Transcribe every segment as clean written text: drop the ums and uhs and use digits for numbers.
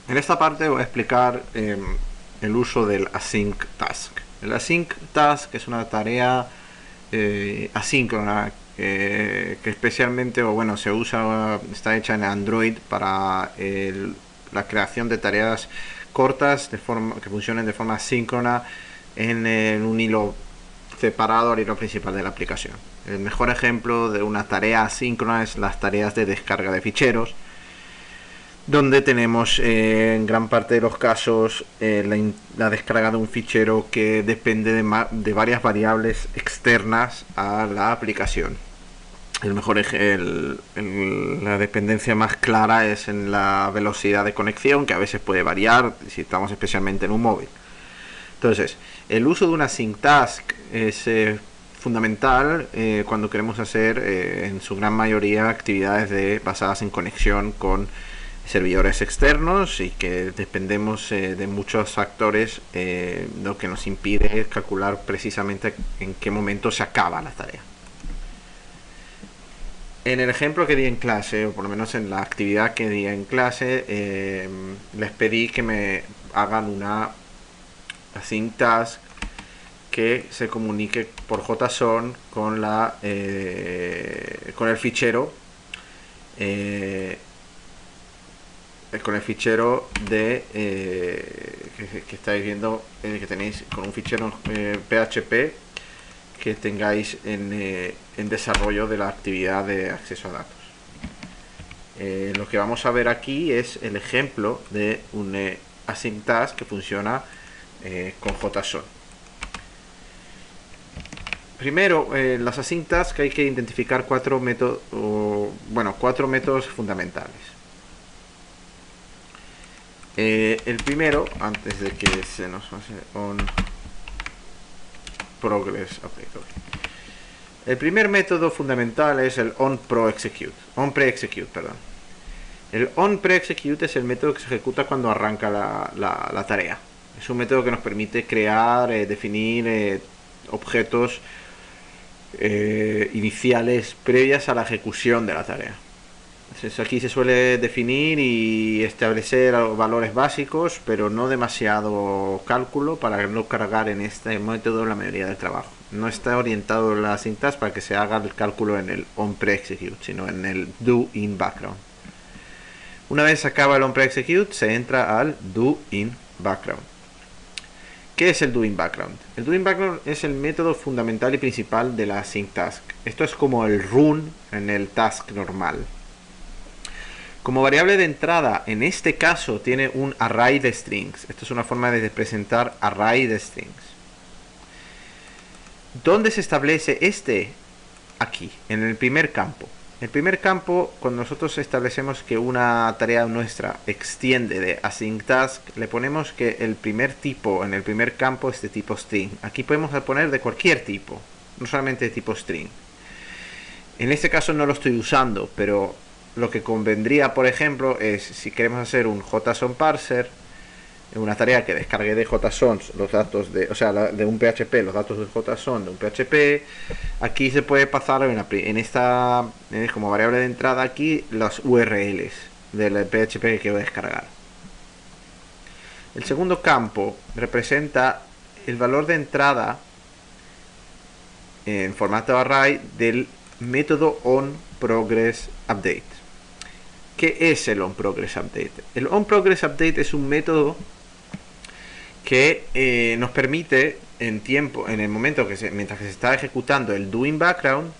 En esta parte voy a explicar el uso del async task. El async task es una tarea asíncrona que especialmente, o bueno, se usa, está hecha en Android para la creación de tareas cortas que funcionen de forma asíncrona en un hilo separado al hilo principal de la aplicación. El mejor ejemplo de una tarea asíncrona es las tareas de descarga de ficheros, donde tenemos en gran parte de los casos la descarga de un fichero que depende de varias variables externas a la aplicación. La dependencia más clara es en la velocidad de conexión, que a veces puede variar si estamos especialmente en un móvil. Entonces, el uso de una sync task es fundamental cuando queremos hacer en su gran mayoría actividades basadas en conexión con servidores externos y que dependemos de muchos factores, lo que nos impide calcular precisamente en qué momento se acaba la tarea. En el ejemplo que di en clase, o por lo menos en la actividad que di en clase, les pedí que me hagan una async task que se comunique por JSON con con el fichero que estáis viendo, que tenéis con un fichero PHP que tengáis en desarrollo de la actividad de acceso a datos. Lo que vamos a ver aquí es el ejemplo de un async task que funciona con JSON. Primero, las async tasks hay que identificar cuatro métodos fundamentales. El primero, antes de que se nos pase on progress update. El primer método fundamental es el onPreExecute. El onPreExecute es el método que se ejecuta cuando arranca la tarea. Es un método que nos permite crear, definir objetos iniciales previas a la ejecución de la tarea. Entonces aquí se suele definir y establecer valores básicos, pero no demasiado cálculo para no cargar en este método la mayoría del trabajo. No está orientado la sintaxis para que se haga el cálculo en el onPreExecute, sino en el do in background. Una vez se acaba el onPreExecute, se entra al do in background. ¿Qué es el do in background? El do in background es el método fundamental y principal de la async task. Esto es como el run en el task normal. Como variable de entrada, en este caso tiene un array de strings. Esto es una forma de presentar array de strings. ¿Dónde se establece este? Aquí, en el primer campo. En el primer campo, cuando nosotros establecemos que una tarea nuestra extiende de async task, le ponemos que el primer tipo en el primer campo es de tipo string. Aquí podemos poner de cualquier tipo, no solamente de tipo string. En este caso no lo estoy usando, pero lo que convendría, por ejemplo, es si queremos hacer un JSON parser, una tarea que descargue de JSON los datos de un PHP, los datos de JSON de un PHP. Aquí se puede pasar en esta como variable de entrada aquí las URLs del PHP que quiero descargar. El segundo campo representa el valor de entrada en formato array del método onProgressUpdate. ¿Qué es el onProgressUpdate? El onProgressUpdate es un método que nos permite en el momento mientras que se está ejecutando el do in background,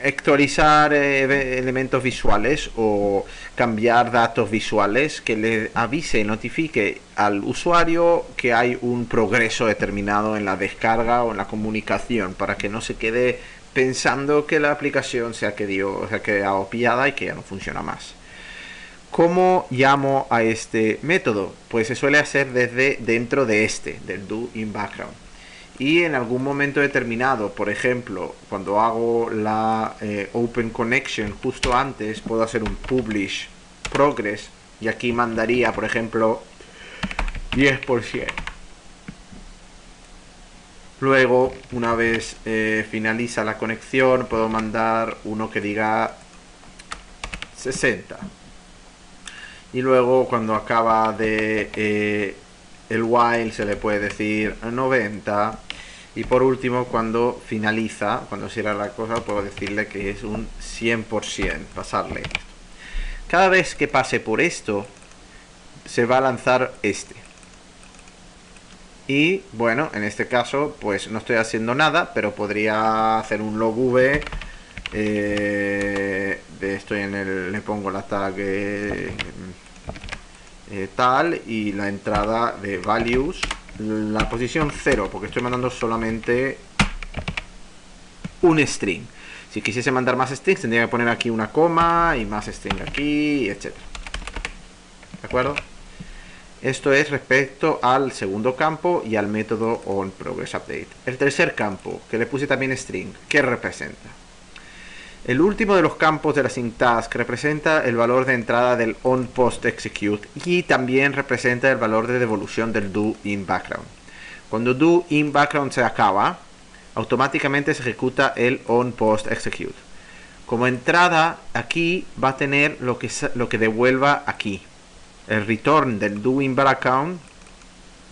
actualizar elementos visuales o cambiar datos visuales que le avise y notifique al usuario que hay un progreso determinado en la descarga o en la comunicación, para que no se quede pensando que la aplicación se ha quedado pillada y que ya no funciona más. ¿Cómo llamo a este método? Pues se suele hacer desde dentro del do in background. Y en algún momento determinado, por ejemplo, cuando hago la open connection justo antes, puedo hacer un publish progress y aquí mandaría, por ejemplo, 10%. Luego, una vez finaliza la conexión, puedo mandar uno que diga 60. y luego cuando acaba de el while se le puede decir 90, y por último cuando finaliza, cuando cierra la cosa, puedo decirle que es un 100%, pasarle esto. Cada vez que pase por esto se va a lanzar este. Y bueno, en este caso pues no estoy haciendo nada, pero podría hacer un log v, estoy en el, le pongo la tag tal, y la entrada de values, la posición 0, porque estoy mandando solamente un string. Si quisiese mandar más strings tendría que poner aquí una coma y más string aquí, etc. ¿De acuerdo? Esto es respecto al segundo campo y al método onProgressUpdate. El tercer campo, que le puse también string, ¿qué representa? El último de los campos de la syntask representa el valor de entrada del onPostExecute y también representa el valor de devolución del doInBackground. Cuando doInBackground se acaba, automáticamente se ejecuta el onPostExecute. Como entrada, aquí va a tener lo que devuelva aquí. El return del doInBackground,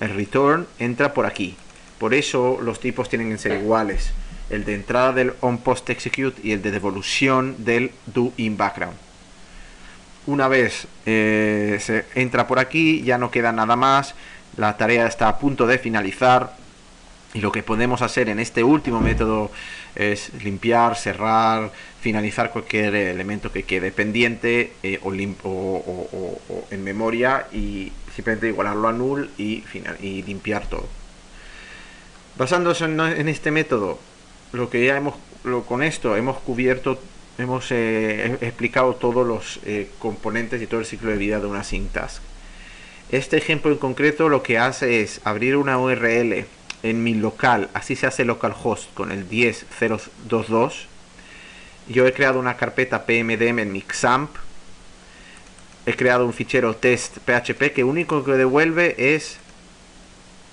el return entra por aquí. Por eso los tipos tienen que ser iguales. El de entrada del onPostExecute y el de devolución del doInBackground. Una vez se entra por aquí, ya no queda nada más. La tarea está a punto de finalizar. Y lo que podemos hacer en este último método es limpiar, cerrar, finalizar cualquier elemento que quede pendiente o en memoria, y simplemente igualarlo a null y limpiar todo. Basándose en este método, lo que ya con esto hemos cubierto, hemos explicado todos los componentes y todo el ciclo de vida de una syntask. Este ejemplo en concreto lo que hace es abrir una URL en mi local, así se hace localhost con el 10.022. Yo he creado una carpeta pmdm en mi XAMPP, he creado un fichero test.php que único que devuelve es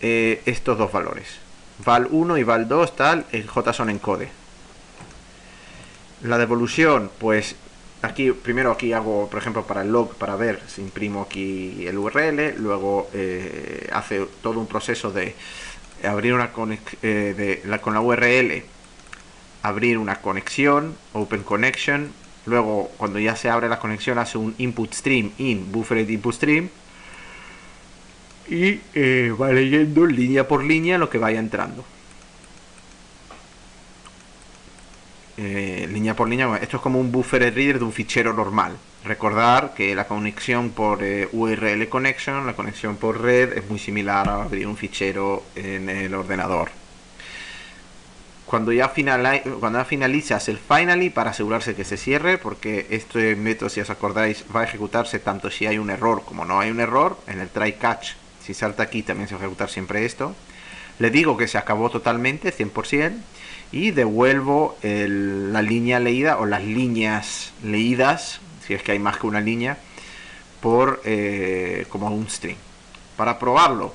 estos dos valores, val1 y val2, tal, el JSON encode. La devolución, pues primero aquí hago, por ejemplo, para el log, para ver si imprimo aquí el URL, luego hace todo un proceso de abrir una con la URL, abrir una conexión, open connection, luego cuando ya se abre la conexión hace un input stream in buffered input stream y va leyendo línea por línea lo que vaya entrando. Línea por línea, esto es como un buffer reader de un fichero normal. Recordar que la conexión por URL connection, la conexión por red, es muy similar a abrir un fichero en el ordenador. Cuando ya finalizas el finally, para asegurarse que se cierre, porque este método, si os acordáis, va a ejecutarse tanto si hay un error como no hay un error. En el try catch, si salta aquí, también se va a ejecutar siempre esto. Le digo que se acabó totalmente, 100%, y devuelvo la línea leída o las líneas leídas, si es que hay más que una línea, como un string. Para probarlo,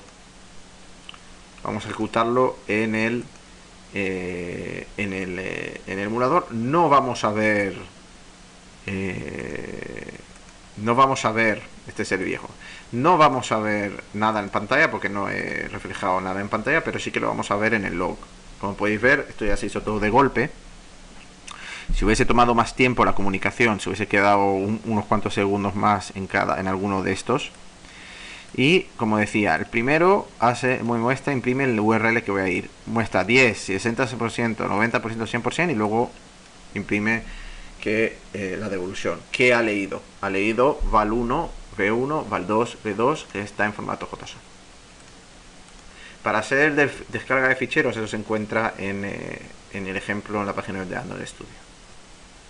vamos a ejecutarlo en el emulador. No vamos a ver este es el viejo, no vamos a ver nada en pantalla porque no he reflejado nada en pantalla, pero sí que lo vamos a ver en el log. Como podéis ver, esto ya se hizo todo de golpe. Si hubiese tomado más tiempo la comunicación, se hubiese quedado unos cuantos segundos más en alguno de estos. Y como decía, el primero muestra, imprime el URL que voy a ir, muestra 10, 60%, 90%, 100%, y luego imprime la devolución. ¿Qué ha leído? Ha leído val1, v1, val2, v2, que está en formato JSON. Para hacer descarga de ficheros, eso se encuentra en el ejemplo en la página de Android Studio.